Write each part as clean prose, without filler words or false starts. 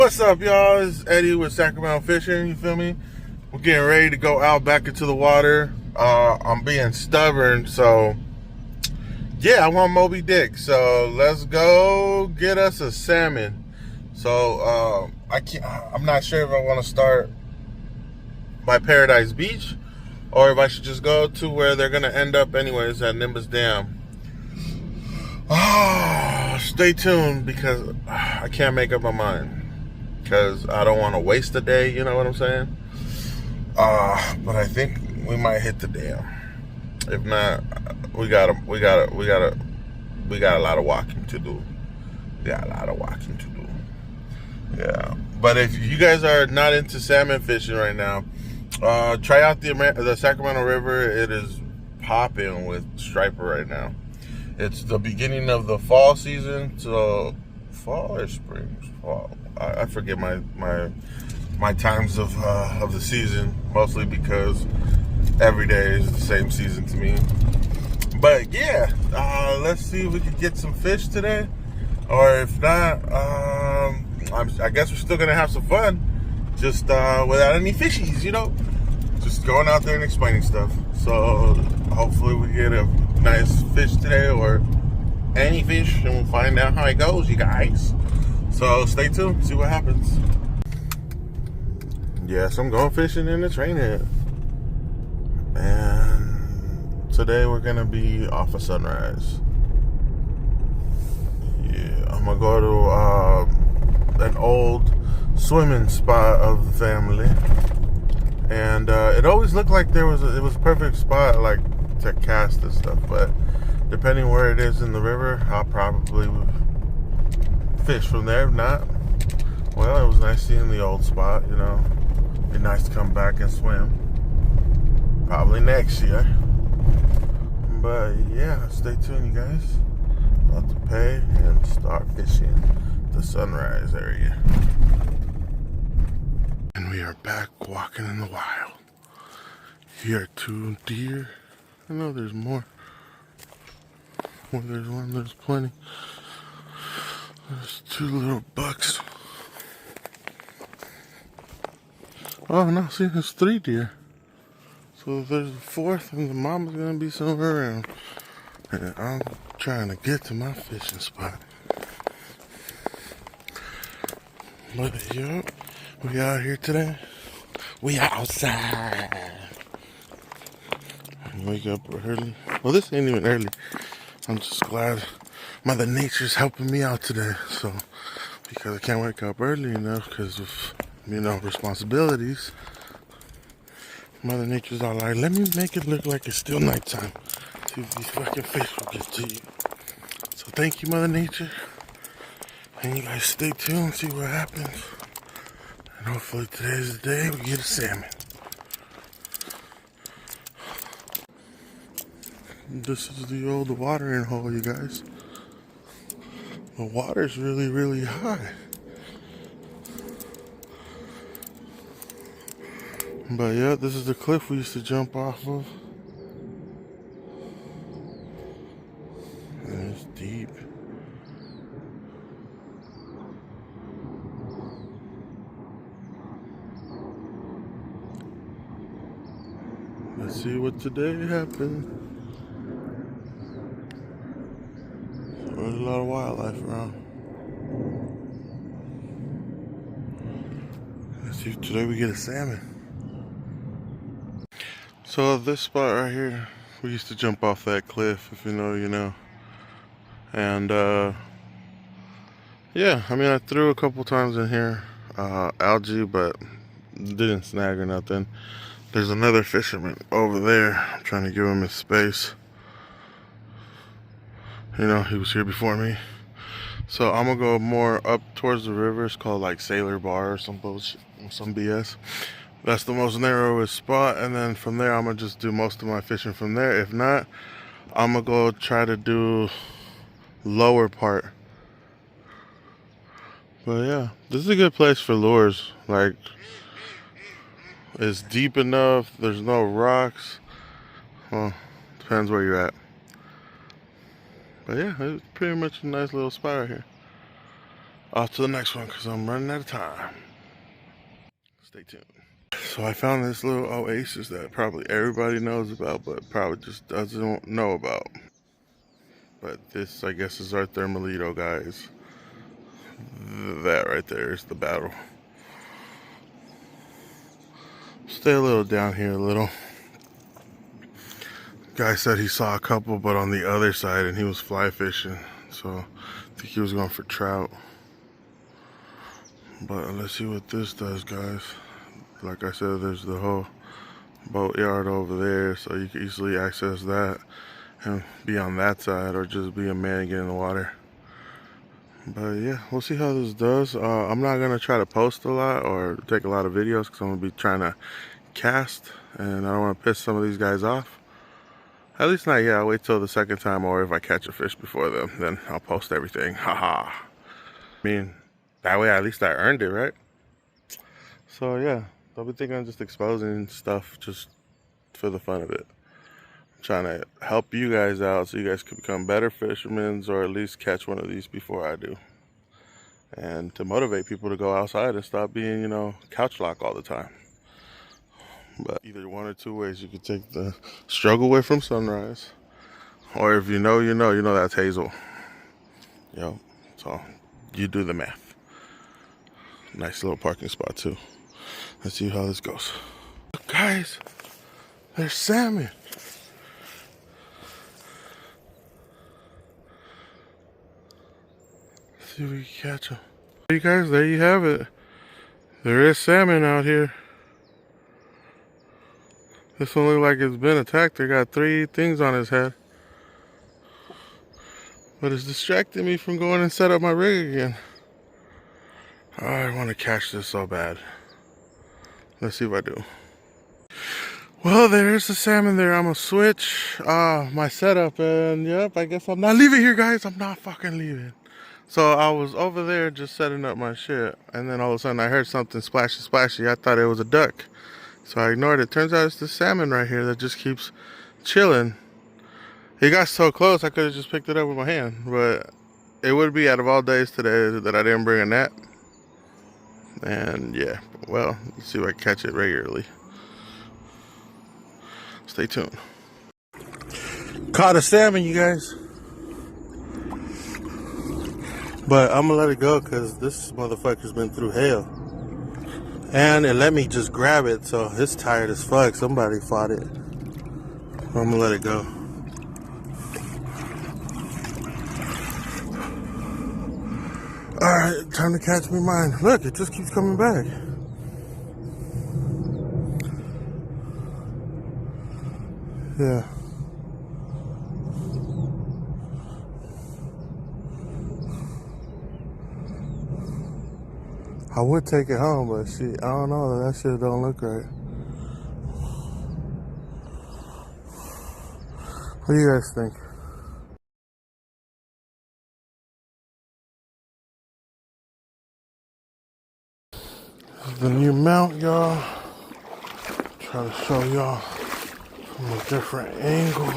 What's up, y'all? It's Eddie with Sacramento Fishing. You feel me? We're getting ready to go out back into the water. I'm being stubborn, so yeah, I want Moby Dick. So let's go get us a salmon. So I'm not sure if I want to start by Paradise Beach or if I should just go to where they're gonna end up anyways, at Nimbus Dam. Stay tuned because I can't make up my mind. Because I don't want to waste a day, you know what I'm saying? But I think we might hit the dam. If not, we got a lot of walking to do. Yeah. But if you guys are not into salmon fishing right now, try out the Sacramento River. It is popping with striper right now. It's the beginning of the fall season, so fall or spring? Fall. I forget my times of the season, mostly because every day is the same season to me. But yeah, let's see if we can get some fish today, or if not, I guess we're still gonna have some fun, just without any fishies, you know, just going out there and explaining stuff. So hopefully we get a nice fish today, or any fish, and we'll find out how it goes, you guys. So stay tuned, see what happens. Yes, I'm going fishing in the train head. And today we're gonna be off of Sunrise. Yeah, I'm gonna go to an old swimming spot of the family. And it always looked like it was a perfect spot, like to cast and stuff, but depending where it is in the river, I'll probably fish from there. If not, well, it was nice seeing the old spot, you know. Be nice to come back and swim. Probably next year. But yeah, stay tuned, you guys. About to pay and start fishing the Sunrise area. And we are back walking in the wild. Here are two deer. I know there's more. Well, there's one, there's plenty. There's two little bucks. Oh no, see, there's three deer. So there's a fourth, and the mama's gonna be somewhere around. And I'm trying to get to my fishing spot. But yeah, we out here today. We outside. I wake up early. Well, this ain't even early. I'm just glad Mother Nature's helping me out today. So, because I can't wake up early enough because of, you know, responsibilities. Mother Nature's all like, let me make it look like it's still nighttime. See if these fucking fish will get to you. So thank you, Mother Nature. And you guys stay tuned, see what happens. And hopefully today's the day we get a salmon. This is the old watering hole, you guys. The water's really, really high. But yeah, this is the cliff we used to jump off of. And it's deep. Let's see what today happened. There's a lot of wildlife around. Let's see if today we get a salmon. So this spot right here, we used to jump off that cliff, if you know, you know. And yeah, I mean, I threw a couple times in here, algae, but didn't snag or nothing. There's another fisherman over there. I'm trying to give him his space. You know, he was here before me. So I'm gonna go more up towards the river. It's called like Sailor Bar or some bullshit, some BS. That's the most narrowest spot, and then from there I'm gonna just do most of my fishing from there. If not, I'm gonna go try to do lower part. But yeah, this is a good place for lures. Like, it's deep enough, there's no rocks. Well, depends where you're at. But yeah, it's pretty much a nice little spot right here. off to the next one because I'm running out of time. Stay tuned. So I found this little oasis that probably everybody knows about, but probably just doesn't know about. But this, I guess, is our Thermalito, guys. That right there is the battle. Stay a little down here a little. Guy said he saw a couple, but on the other side, and he was fly fishing. So I think he was going for trout. But let's see what this does, guys. Like I said, there's the whole boat yard over there, so you can easily access that and be on that side, or just be a man and get in the water. But yeah, we'll see how this does. I'm not gonna try to post a lot or take a lot of videos because I'm gonna be trying to cast, and I don't want to piss some of these guys off. At least not yet. I'll wait till the second time, or if I catch a fish before them, then I'll post everything. Haha. I mean, that way at least I earned it, right? So yeah, don't be thinking I'm just exposing stuff just for the fun of it. I'm trying to help you guys out so you guys can become better fishermen, or at least catch one of these before I do. And to motivate people to go outside and stop being, you know, couch lock all the time. But either one or two ways you could take the struggle away from sunrise. Or if you know that's hazel. Yo, so you do the math. Nice little parking spot too. Let's see how this goes. Guys, there's salmon. Let's see if we can catch them. Hey guys, there you have it. There is salmon out here. This one looks like it's been attacked. They got 3 things on his head. But it's distracting me from going and set up my rig again. I want to catch this so bad. Let's see if I do. Well, there's the salmon there. I'm gonna switch my setup, and yep, I guess I'm not leaving here, guys. I'm not fucking leaving. So I was over there just setting up my shit, and then all of a sudden I heard something splashy splashy. I thought it was a duck, so I ignored it. Turns out it's the salmon right here that just keeps chilling. He got so close I could have just picked it up with my hand, but it would be out of all days today that I didn't bring a net. And yeah, well, let's see if I can catch it regularly. Stay tuned. Caught a salmon, you guys. But I'm gonna let it go because this motherfucker's been through hell. And it let me just grab it, so it's tired as fuck. Somebody fought it. I'm gonna let it go. Alright, time to catch me mine. Look, it just keeps coming back. Yeah. I would take it home, but shit, I don't know. That shit don't look right. What do you guys think? This is the new mount, y'all. Try to show y'all from a different angle.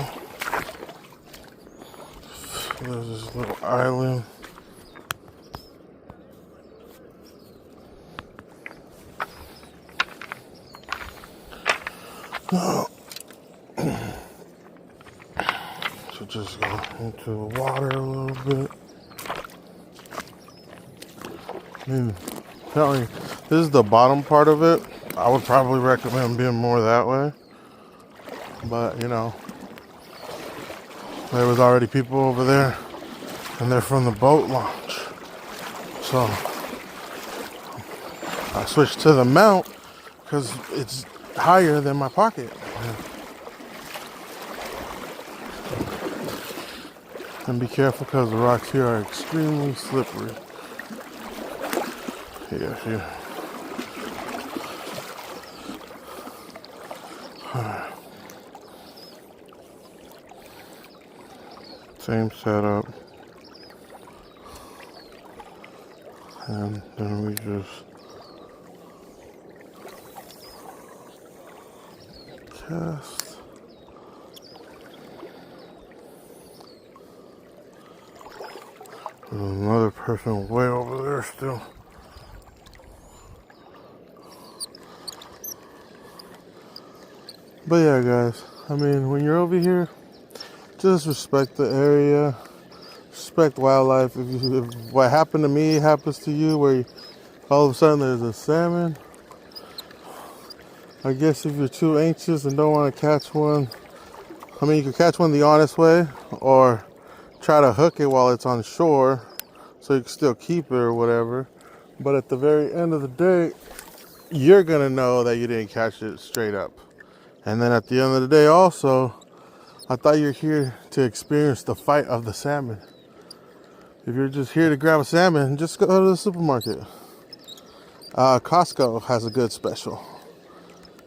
There's this little island. Oh. So just go into the water a little bit. I mean, telling you, this is the bottom part of it. I would probably recommend being more that way. But, you know, there was already people over there, and they're from the boat launch. So I switched to the mount because it's higher than my pocket. And be careful because the rocks here are extremely slippery. Here. Same setup. And then we just cast. Another person way over there still. But yeah, guys, I mean, when you're over here, just respect the area, respect wildlife. If what happened to me happens to you, where all of a sudden there's a salmon, I guess if you're too anxious and don't want to catch one, I mean, you can catch one the honest way, or try to hook it while it's on shore, so you can still keep it or whatever. But at the very end of the day, you're gonna know that you didn't catch it straight up. And then at the end of the day also, I thought you're here to experience the fight of the salmon. If you're just here to grab a salmon, just go to the supermarket. Costco has a good special.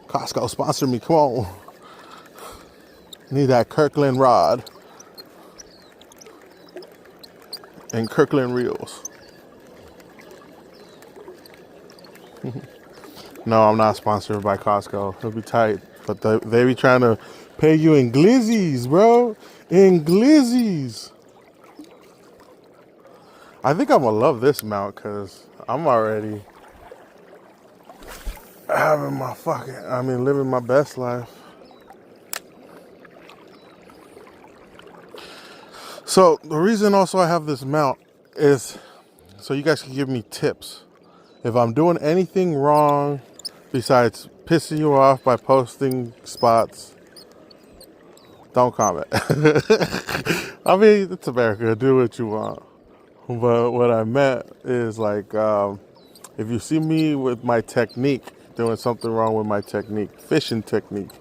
Costco, sponsor me, come on. Need that Kirkland rod and Kirkland reels. No, I'm not sponsored by Costco. It'll be tight. But they be trying to pay you in glizzies, bro. In glizzies. I think I'm gonna love this mount because I'm already having living my best life. So the reason also I have this mount is so you guys can give me tips. If I'm doing anything wrong besides pissing you off by posting spots, don't comment. I mean, it's America. Do what you want. But what I meant is like, if you see me with my technique, doing something wrong with my technique, fishing technique,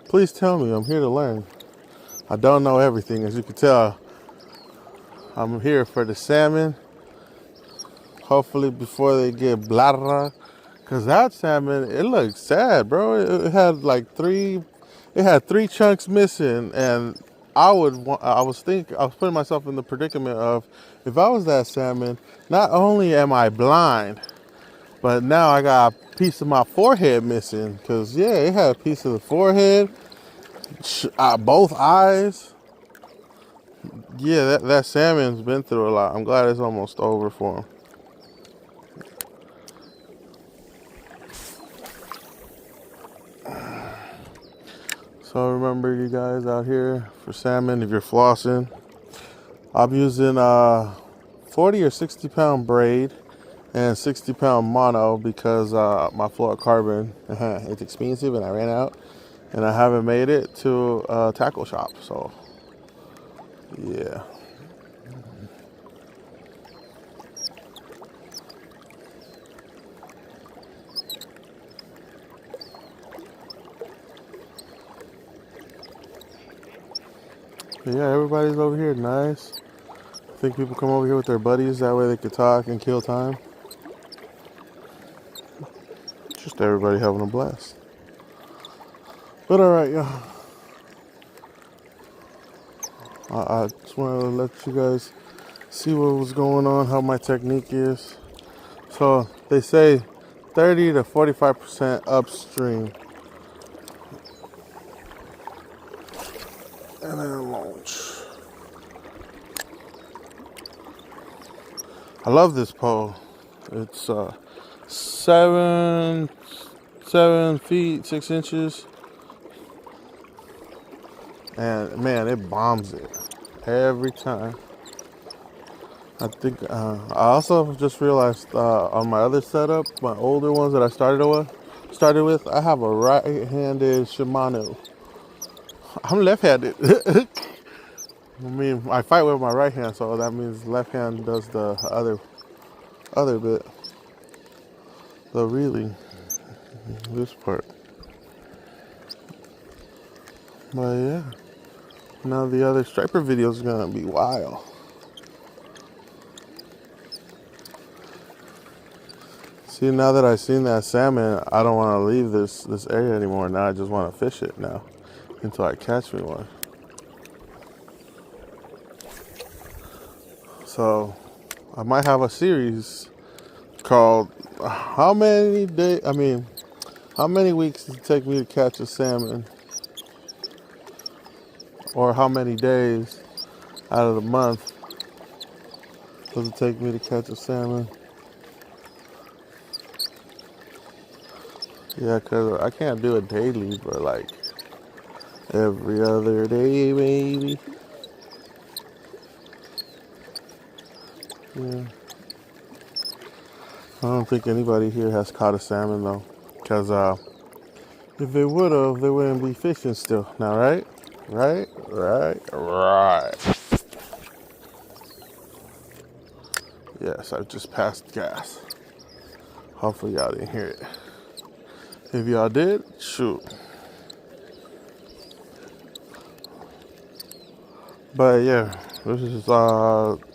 please tell me. I'm here to learn. I don't know everything. As you can tell, I'm here for the salmon. Hopefully before they get bladder. Because that salmon, it looked sad, bro. It had three chunks missing. And I was putting myself in the predicament of, if I was that salmon, not only am I blind, but now I got a piece of my forehead missing. Because, yeah, it had a piece of the forehead, both eyes. Yeah, that salmon's been through a lot. I'm glad it's almost over for him. So remember, you guys out here, for salmon, if you're flossing, I'm using 40 or 60 pound braid and 60 pound mono because my fluorocarbon, it's expensive and I ran out and I haven't made it to a tackle shop. So yeah. Yeah, everybody's over here nice. I think people come over here with their buddies, that way they could talk and kill time. Just everybody having a blast. But alright, y'all. I just wanted to let you guys see what was going on, how my technique is. So they say 30 to 45% upstream. And then launch. I love this pole. It's 7 feet 6 inches, and man, it bombs it every time. I think I also just realized on my other setup, my older ones that I started with, I have a right-handed Shimano. I'm left-handed. I mean, I fight with my right hand, so that means left hand does the other bit. The reeling, this part. But yeah, now the other striper video is gonna be wild. See, now that I've seen that salmon, I don't want to leave this area anymore. Now I just want to fish it now until I catch me one. So I might have a series called how many weeks does it take me to catch a salmon? Or how many days out of the month Does it take me to catch a salmon? Yeah, because I can't do it daily, but like every other day, maybe. Yeah. I don't think anybody here has caught a salmon though. Because if they would have, they wouldn't be fishing still. Now, right? Right? Yes, I just passed gas. Hopefully y'all didn't hear it. If y'all did, shoot. But yeah, this is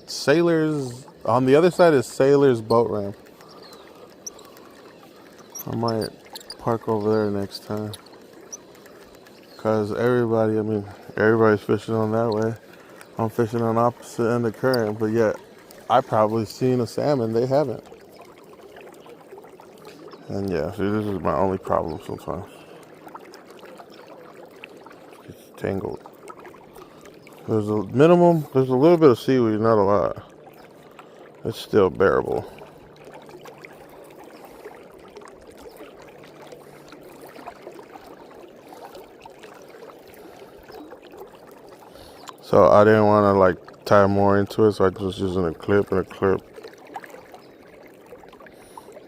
Sailor's. On the other side is Sailor's boat ramp. I might park over there next time. Cause everybody's fishing on that way. I'm fishing on opposite end of current, but yet I probably seen a salmon. They haven't. And yeah, see, this is my only problem sometimes. It's tangled. There's a little bit of seaweed, not a lot. It's still bearable. So I didn't want to like tie more into it, so I was using a clip.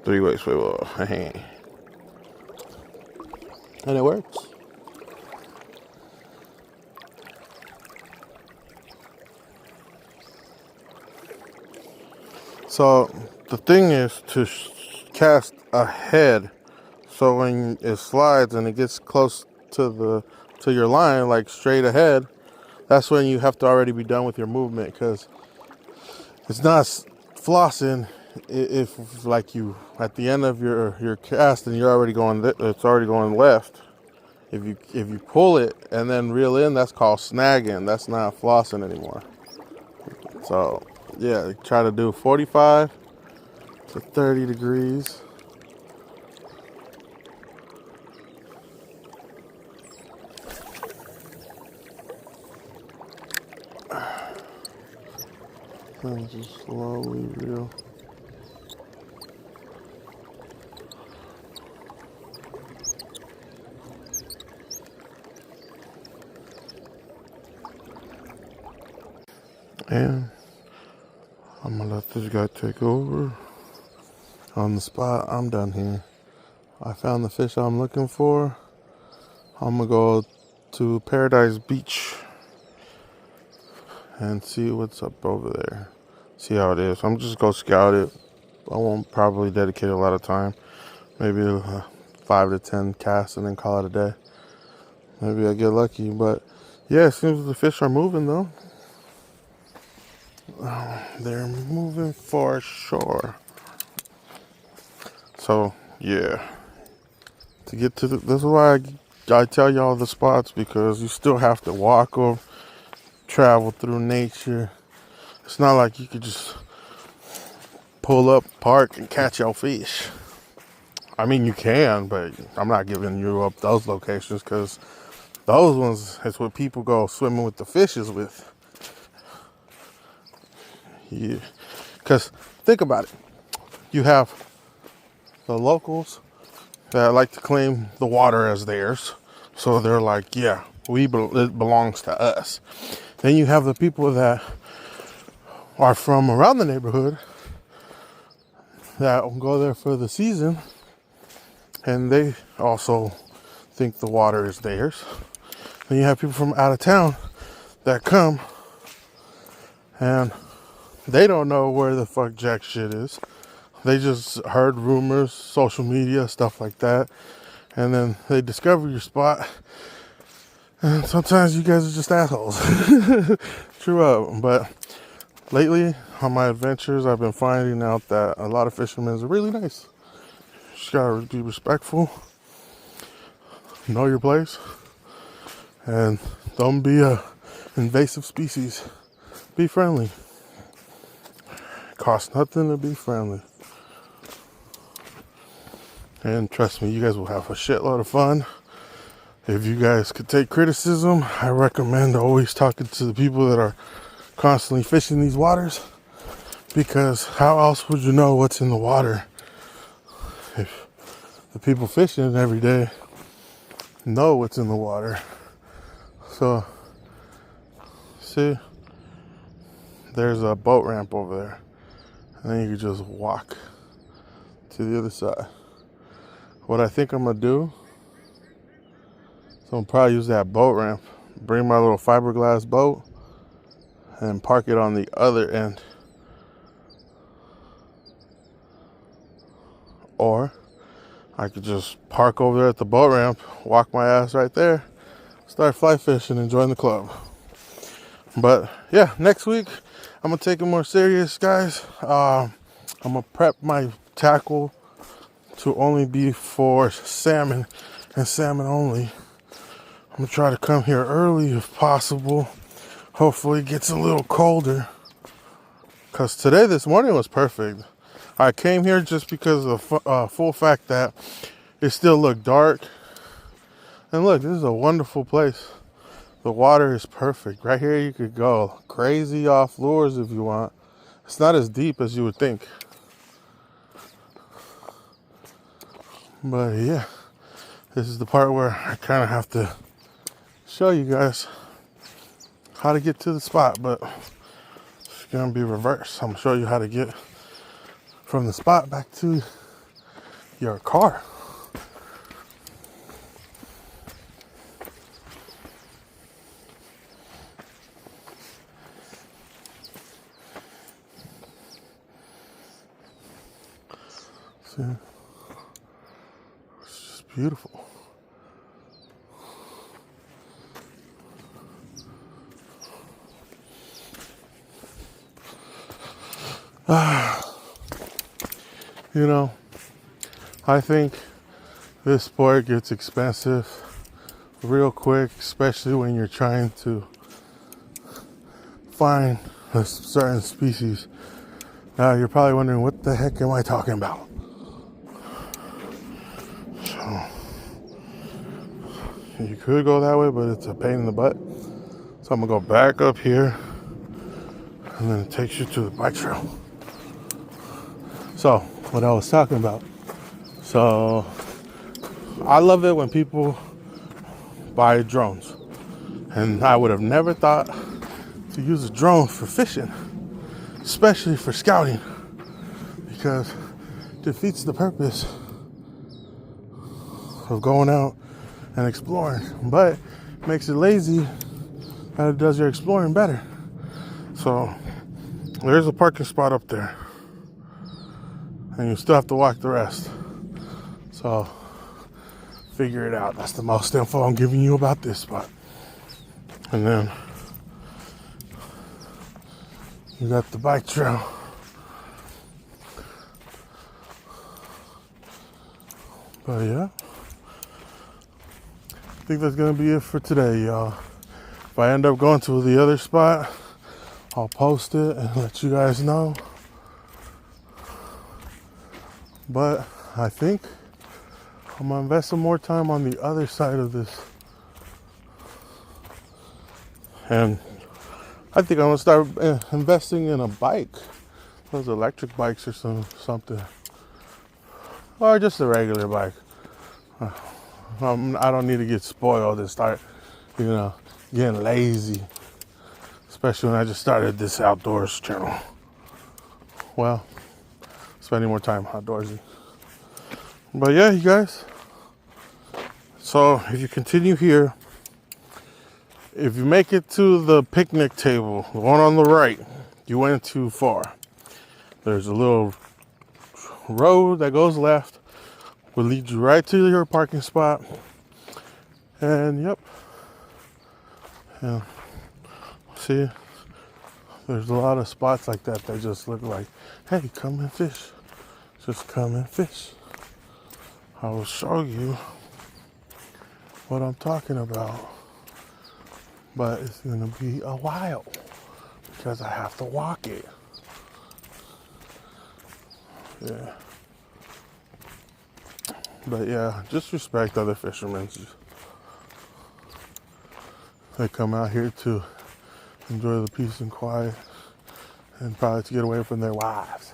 3-way swivel. And it works. So the thing is to cast ahead, so when it slides and it gets close to your line, like straight ahead, that's when you have to already be done with your movement, because it's not flossing if like you at the end of your cast and it's already going left. If you pull it and then reel in, that's called snagging. That's not flossing anymore. So yeah, try to do 45 to 30 degrees. And just slowly reel. And I'm gonna let this guy take over. On the spot, I'm done here. I found the fish I'm looking for. I'm gonna go to Paradise Beach and see what's up over there. See how it is. I'm just gonna scout it. I won't probably dedicate a lot of time. Maybe 5 to 10 casts and then call it a day. Maybe I get lucky, but yeah, it seems the fish are moving though. They're moving for sure. So yeah, to get to this is why I tell y'all the spots, because you still have to walk or travel through nature. It's not like you could just pull up, park, and catch your fish. I mean, you can, but I'm not giving you up those locations, because those ones is what people go swimming with the fishes with. Yeah, because think about it. You have the locals that like to claim the water as theirs. So they're like, yeah, it belongs to us. Then you have the people that are from around the neighborhood that will go there for the season, and they also think the water is theirs. Then you have people from out of town that come and they don't know where the fuck jack shit is. They just heard rumors, social media, stuff like that. And then they discover your spot. And sometimes you guys are just assholes. True up. But lately, on my adventures, I've been finding out that a lot of fishermen are really nice. You just gotta be respectful. Know your place. And don't be a invasive species. Be friendly. Costs nothing to be friendly. And trust me, you guys will have a shitload of fun. If you guys could take criticism, I recommend always talking to the people that are constantly fishing these waters, Because how else would you know what's in the water if the people fishing every day know what's in the water? So, see, there's a boat ramp over there. And then you can just walk to the other side. What I think I'm gonna do, so I'm probably use that boat ramp, bring my little fiberglass boat, and park it on the other end. Or I could just park over there at the boat ramp, walk my ass right there, start fly fishing and join the club. But yeah, next week I'm gonna take it more serious, guys. I'm gonna prep my tackle to only be for salmon and salmon only. I'm gonna try to come here early if possible. Hopefully it gets a little colder. Cause this morning was perfect. I came here just because of the full fact that it still looked dark. And look, this is a wonderful place. The water is perfect. Right here you could go crazy off lures if you want. It's not as deep as you would think. But yeah, this is the part where I kind of have to show you guys how to get to the spot. But it's going to be reversed. I'm going to show you how to get from the spot back to your car. See, it's just beautiful. You know, I think this sport gets expensive real quick, especially when you're trying to find a certain species. Now you're probably wondering, what the heck am I talking about? So, you could go that way, but it's a pain in the butt. So I'm gonna go back up here, and then it takes you to the bike trail. So, what I was talking about. So, I love it when people buy drones. And I would have never thought to use a drone for fishing, especially for scouting, because it defeats the purpose of going out and exploring. But it makes it lazy, and it does your exploring better. So, there's a parking spot up there. And you still have to walk the rest. So, figure it out. That's the most info I'm giving you about this spot. And then, you got the bike trail. But yeah, I think that's gonna be it for today, y'all. If I end up going to the other spot, I'll post it and let you guys know. But I think I'm gonna invest some more time on the other side of this. And I think I'm gonna start investing in a bike. Those electric bikes or something. Or just a regular bike. I don't need to get spoiled and start, getting lazy. Especially when I just started this outdoors channel. Well, spending more time outdoorsy. But yeah, you guys. So if you continue here, if you make it to the picnic table, the one on the right, you went too far. There's a little road that goes left, will lead you right to your parking spot. And yep. Yeah. See, there's a lot of spots like that that just look like, hey, come and fish. Just come and fish. I will show you what I'm talking about. But it's gonna be a while because I have to walk it. Yeah. But yeah, just respect other fishermen. They come out here to enjoy the peace and quiet and probably to get away from their wives.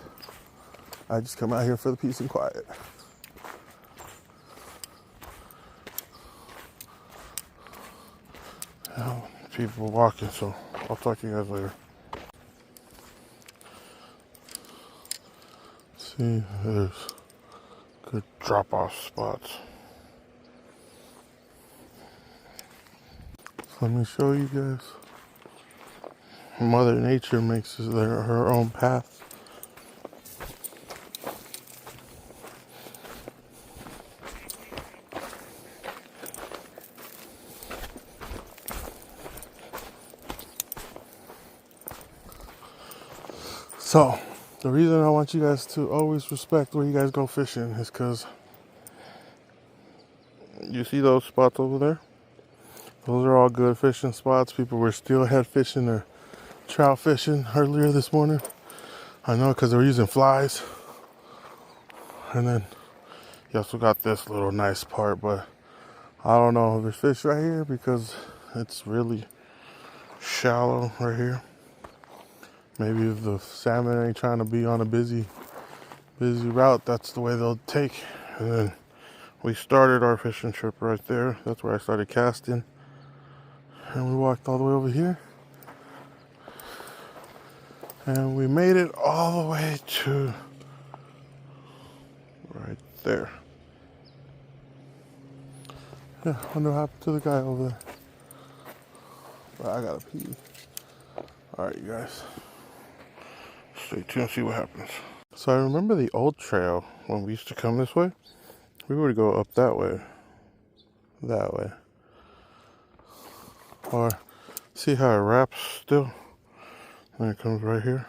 I just come out here for the peace and quiet. Now, people are walking, so I'll talk to you guys later. See, there's good drop-off spots. So let me show you guys. Mother Nature makes her own path. So, the reason I want you guys to always respect where you guys go fishing is because you see those spots over there? Those are all good fishing spots. People were steelhead fishing or trout fishing earlier this morning. I know because they were using flies. And then you also got this little nice part, but I don't know if there's fish right here because it's really shallow right here. Maybe if the salmon ain't trying to be on a busy route, that's the way they'll take. And then we started our fishing trip right there. That's where I started casting. And we walked all the way over here. And we made it all the way to right there. Yeah, I wonder what happened to the guy over there. But I gotta pee. Alright, you guys. Stay tuned and see what happens. So I remember the old trail when we used to come this way. We would go up that way. That way. Or see how it wraps still? And it comes right here.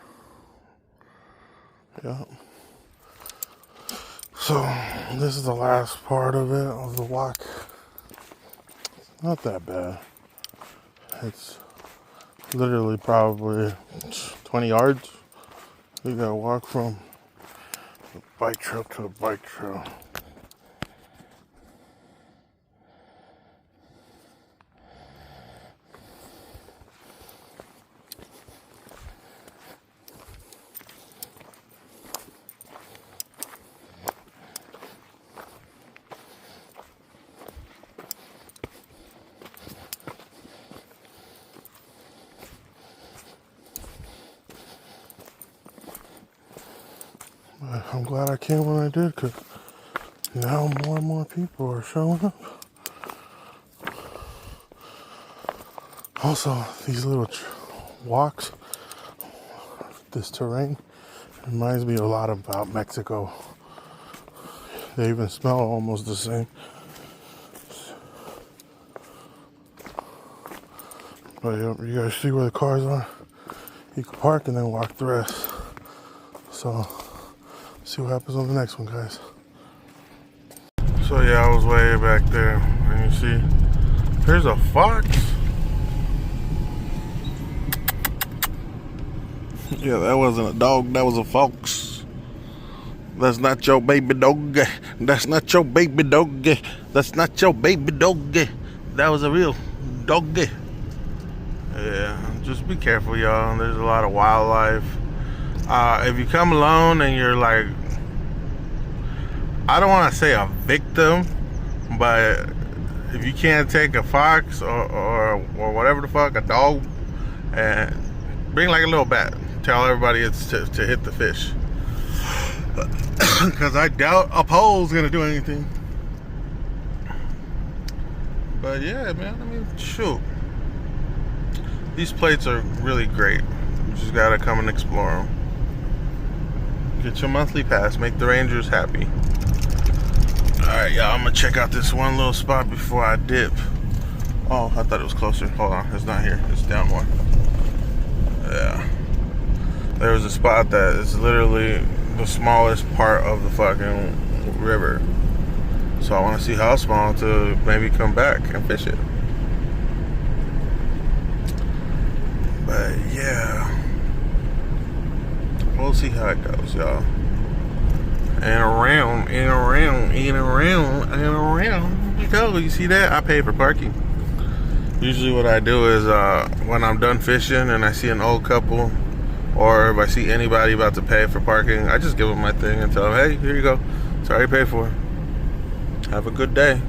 Yeah. So this is the last part of it, of the walk. It's not that bad. It's literally probably 20 yards. You gotta walk from the bike trail to the bike trail. I'm glad I came when I did, because now more and more people are showing up. Also, these little walks, this terrain, reminds me a lot about Mexico. They even smell almost the same. But you guys see where the cars are? You can park and then walk the rest. So, see what happens on the next one, guys. So yeah, I was way back there, and you see, there's a fox. Yeah, that wasn't a dog, that was a fox. That's not your baby dog. That's not your baby dog. That's not your baby dog. That was a real dog. Yeah, just be careful, y'all. There's a lot of wildlife. If you come alone and you're like, I don't want to say a victim, but if you can't take a fox or whatever the fuck, a dog, and bring like a little bat, tell everybody it's to hit the fish. Because I doubt a pole's gonna do anything. But yeah, man, I mean, shoot. These plates are really great. You just gotta come and explore them. Get your monthly pass, make the Rangers happy. Alright, y'all, I'm gonna check out this one little spot before I dip. Oh, I thought it was closer. Hold on, it's not here. It's down more. Yeah. There was a spot that is literally the smallest part of the fucking river. So I want to see how small to maybe come back and fish it. But yeah, we'll see how it goes, y'all. And around, and around, and around, and around we go. You see that? I pay for parking. Usually what I do is when I'm done fishing and I see an old couple Or if I see anybody about to pay for parking, I just give them my thing and tell them, hey, here you go. It's already paid for. Have a good day.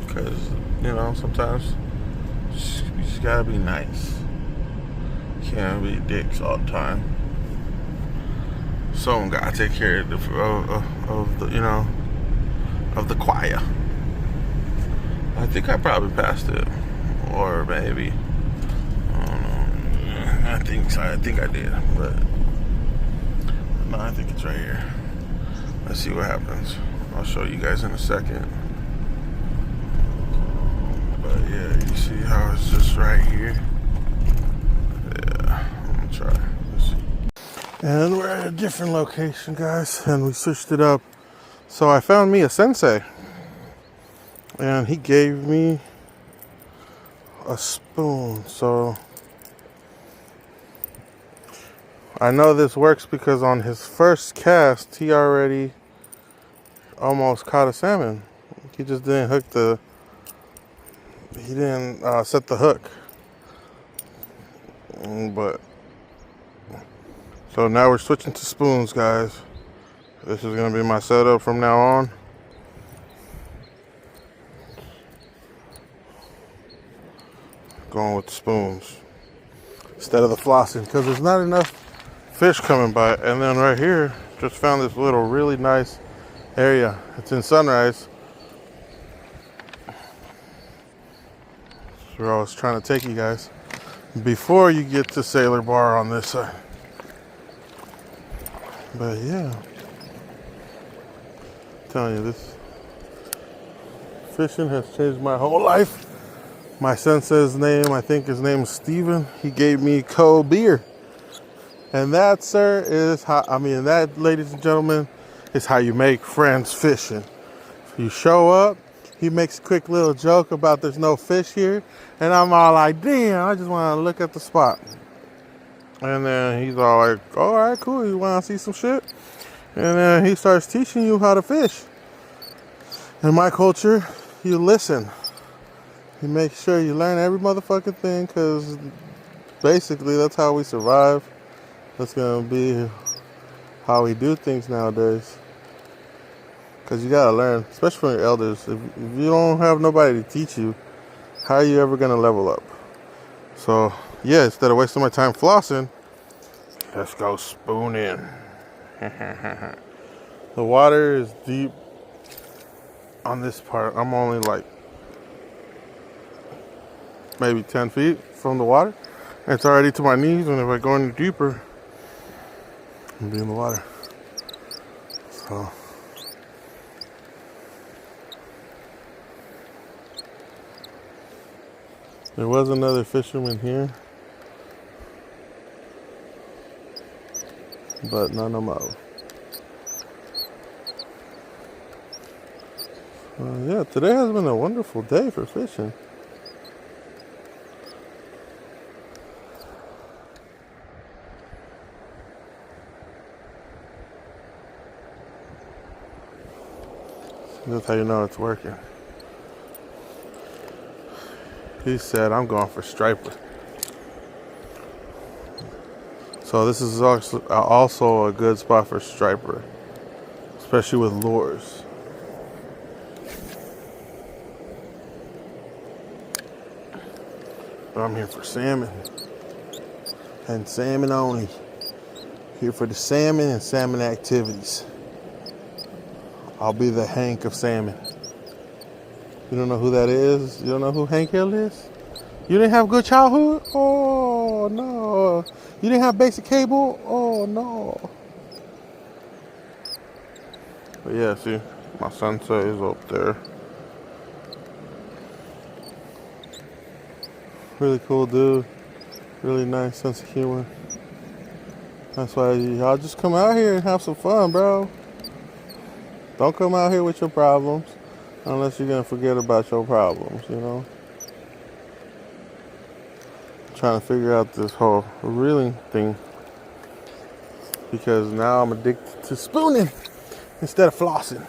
Because, you know, sometimes you just gotta be nice. Can't be dicks all the time. Someone gotta take care of the you know, of the choir. I think I probably passed it, or maybe I don't know. I think I did, but no, I think it's right here. Let's see what happens. I'll show you guys in a second. But yeah, you see how it's just right here. Yeah, I'm gonna try. Let's see. And we're at a different location, guys, and we switched it up. So I found me a sensei, and he gave me a spoon. So I know this works because on his first cast, he already almost caught a salmon. He just didn't set the hook. But so now we're switching to spoons, guys. This is gonna be my setup from now on. Going with the spoons instead of the flossing, because there's not enough fish coming by. And then right here, just found this little really nice area. It's in Sunrise. That's where I was trying to take you guys before you get to Sailor Bar on this side. But yeah, I'm telling you, this fishing has changed my whole life. My sensei's name, I think his name is Steven. He gave me cold beer. And that, sir, is how, that, ladies and gentlemen, is how you make friends fishing. You show up, he makes a quick little joke about there's no fish here, and I'm all like, damn, I just want to look at the spot. And then he's all like, all right, cool, you want to see some shit? And then he starts teaching you how to fish. In my culture, you listen. You make sure you learn every motherfucking thing, because basically that's how we survive. That's going to be how we do things nowadays. Because you got to learn, especially from your elders. If you don't have nobody to teach you, how are you ever going to level up? So, yeah, instead of wasting my time flossing, let's go spoon in. The water is deep on this part. I'm only like maybe 10 feet from the water. It's already to my knees, and if I go any deeper, I'll be in the water. So there was another fisherman here, but none of them. Yeah, today has been a wonderful day for fishing. That's how you know it's working. He said, I'm going for striper. So this is also a good spot for striper, especially with lures. But I'm here for salmon. And salmon only. Here for the salmon and salmon activities. I'll be the Hank of salmon. You don't know who that is? You don't know who Hank Hill is? You didn't have good childhood? Oh, no. You didn't have basic cable? Oh, no. But yeah, see, my sensei is up there. Really cool dude. Really nice sense of humor. That's why y'all just come out here and have some fun, bro. Don't come out here with your problems unless you're going to forget about your problems, you know. I'm trying to figure out this whole reeling thing, because now I'm addicted to spooning instead of flossing.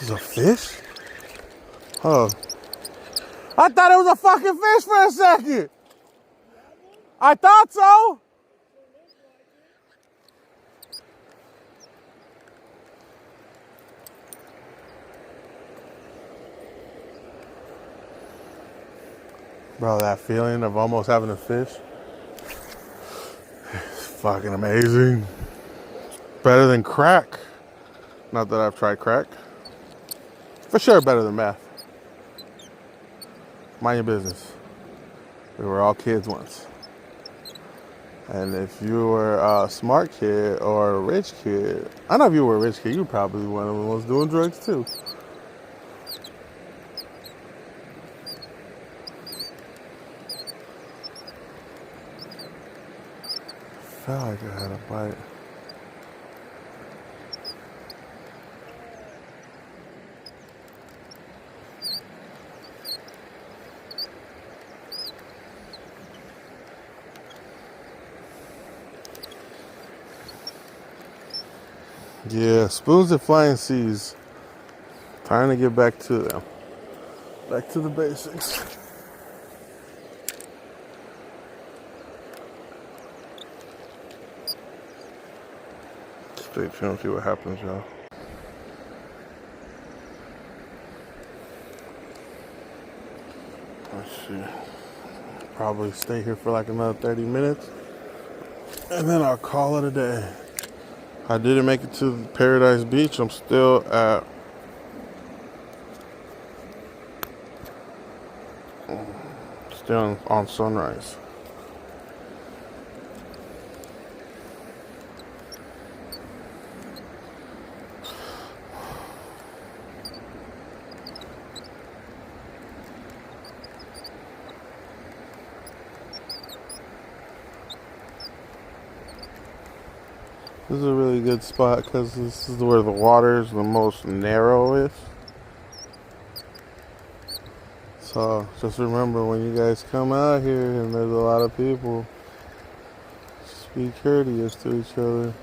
is a fish? Oh. I thought it was a fucking fish for a second. I thought so. Bro, that feeling of almost having a fish, it's fucking amazing. Better than crack. Not that I've tried crack. For sure better than meth. Mind your business. We were all kids once. And if you were a smart kid or a rich kid, I know if you were a rich kid, you were probably one of the ones doing drugs too. Felt like I had a bite. Yeah, spoons and flying C's. Trying to get back to them. Back to the basics. Stay tuned, see what happens, y'all. Let's see. Probably stay here for like another 30 minutes. And then I'll call it a day. I didn't make it to Paradise Beach. I'm still on Sunrise. This is a really good spot because this is where the water is the most narrowest. So just remember when you guys come out here and there's a lot of people, just be courteous to each other.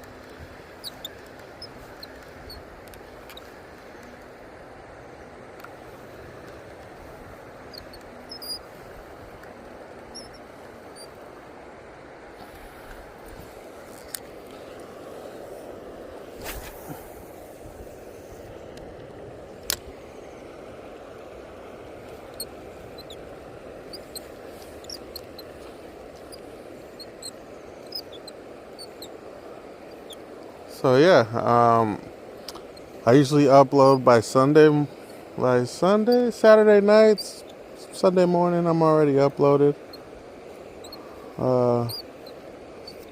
So yeah, I usually upload by Sunday, Saturday nights, Sunday morning. I'm already uploaded.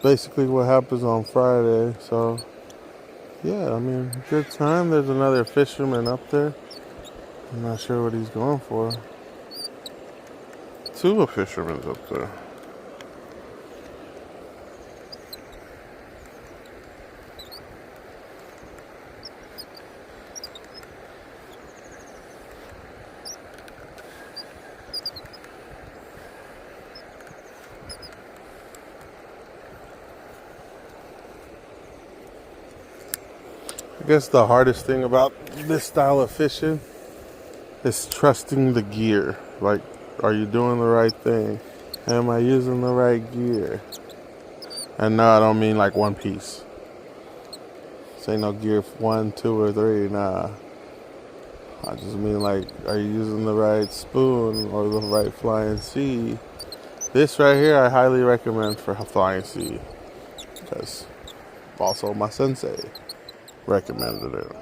Basically what happens on Friday. So yeah, I mean, good time. There's another fisherman up there. I'm not sure what he's going for. Two fishermen up there. I guess the hardest thing about this style of fishing is trusting the gear. Like, are you doing the right thing? Am I using the right gear? And no, I don't mean like one piece. Say no gear 1, 2, or 3. Nah. I just mean like, are you using the right spoon or the right flying C? This right here, I highly recommend for flying C because also my sensei recommended it.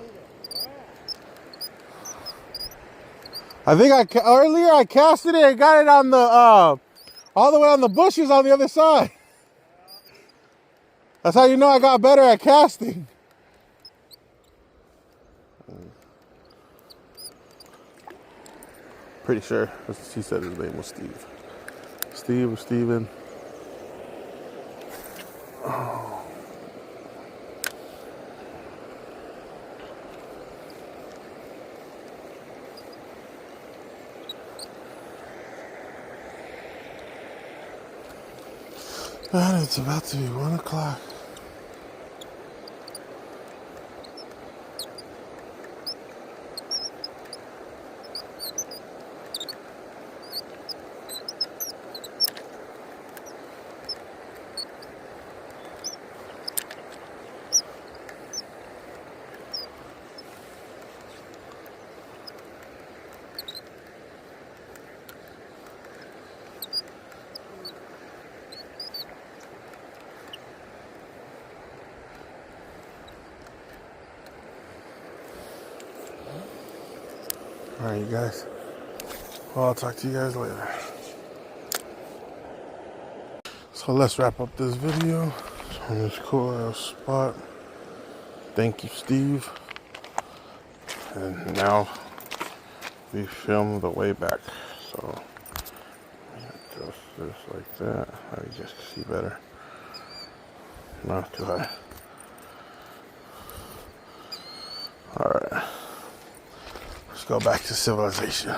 I think earlier I casted it and got it on the all the way on the bushes on the other side. That's how you know I got better at casting. Pretty sure she said his name was Steve. Steve or Steven. Oh. And it's about to be 1 o'clock. Alright, you guys. Well, I'll talk to you guys later. So let's wrap up this video on this cool ass spot. Thank you, Steve. And now we film the way back. So just this like that. Now you guys can see better. Not too high. Alright. Let's go back to civilization.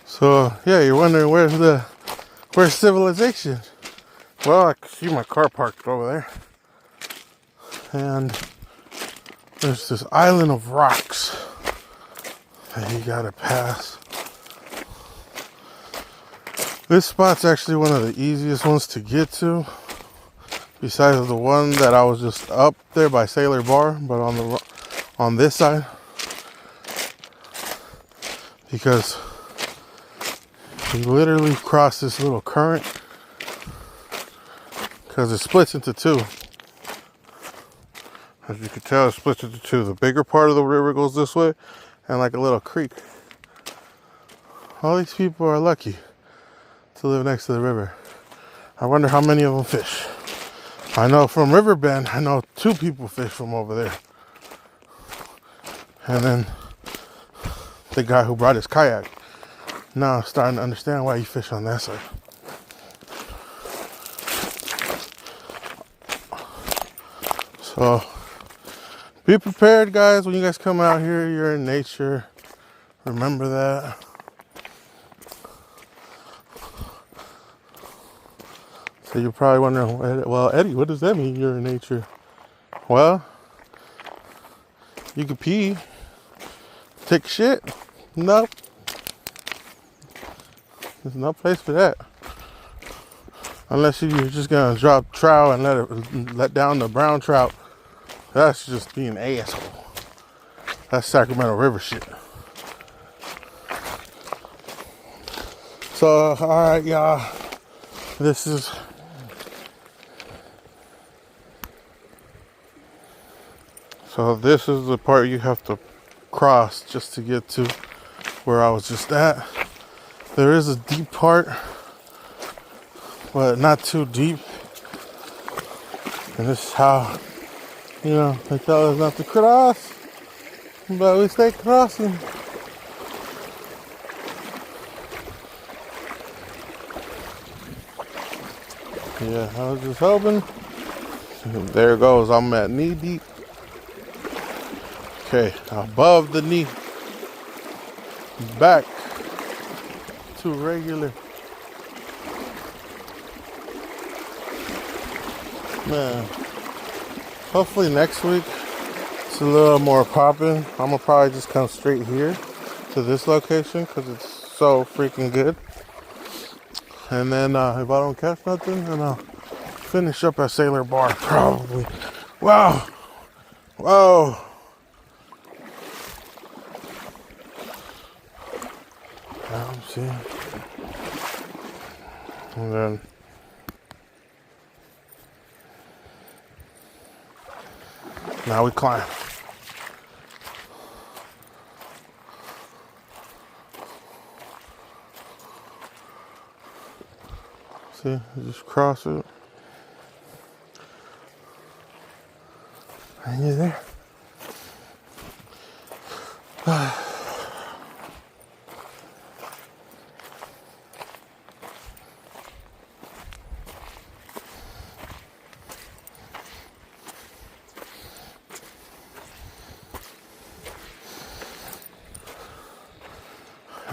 So yeah, you're wondering where's civilization? Well, I can see my car parked over there, and there's this island of rocks that you gotta pass. This spot's actually one of the easiest ones to get to, besides the one that I was just up there by Sailor Bar, but on this side, because you literally cross this little current, because it splits into two. As you can tell, it splits into two. The bigger part of the river goes this way, and like a little creek. All these people are lucky to live next to the river. I wonder how many of them fish. I know from Riverbend, I know 2 people fish from over there. And then the guy who brought his kayak. Now I'm starting to understand why you fish on that side. So be prepared, guys, when you guys come out here. You're in nature. Remember that. So you're probably wondering, well, Eddie, what does that mean, you're in nature? Well, you can pee, take shit. Nope. There's no place for that. Unless you're just gonna drop trout and let down the brown trout. That's just being an asshole. That's Sacramento River shit. So, alright, y'all. This is the part you have to cross just to get to where I was just at. There is a deep part, but not too deep. And this is how, they tell us not to cross, but we stay crossing. Yeah, I was just hoping. There it goes, I'm at knee deep. Okay, above the knee. Back to regular. Man, hopefully next week it's a little more popping. I'm gonna probably just come straight here to this location because it's so freaking good. And then if I don't catch nothing, then I'll finish up at Sailor Bar probably. Wow. Whoa. See, and then now we climb. See, you just cross it, and you're there.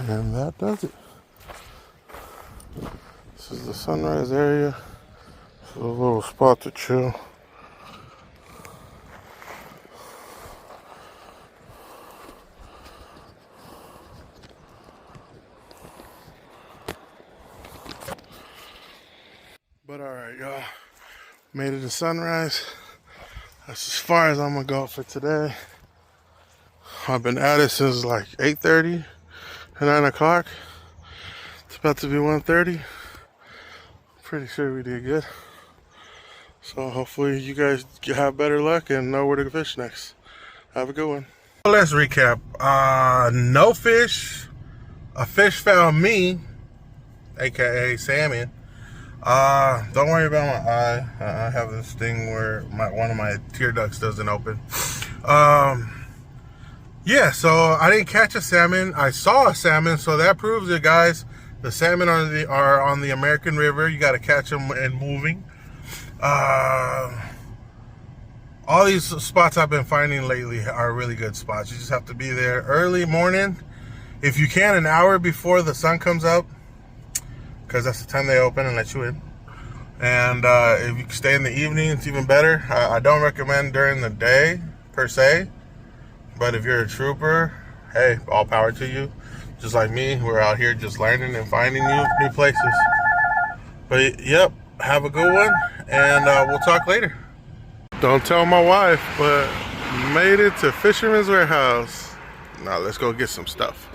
And that does it. This is the sunrise area. This is a little spot to chill. But all right, y'all, made it to sunrise. That's as far as I'm gonna go for today. I've been at it since like 8:30 and 9 o'clock. It's about to be 1:30. Pretty sure we did good. So hopefully you guys have better luck and know where to fish next. Have a good one. Let's recap. No fish. A fish found me, aka salmon. Don't worry about my eye. I have this thing where one of my tear ducts doesn't open. Yeah, so I didn't catch a salmon. I saw a salmon, so that proves it, guys. The salmon are on the American River. You got to catch them and moving. All these spots I've been finding lately are really good spots. You just have to be there early morning. If you can, an hour before the sun comes up, because that's the time they open and let you in. And if you stay in the evening, it's even better. I don't recommend during the day, per se. But if you're a trooper, hey, all power to you. Just like me, we're out here just learning and finding new places. But yep, have a good one, and we'll talk later. Don't tell my wife, but made it to Fisherman's Warehouse. Now let's go get some stuff.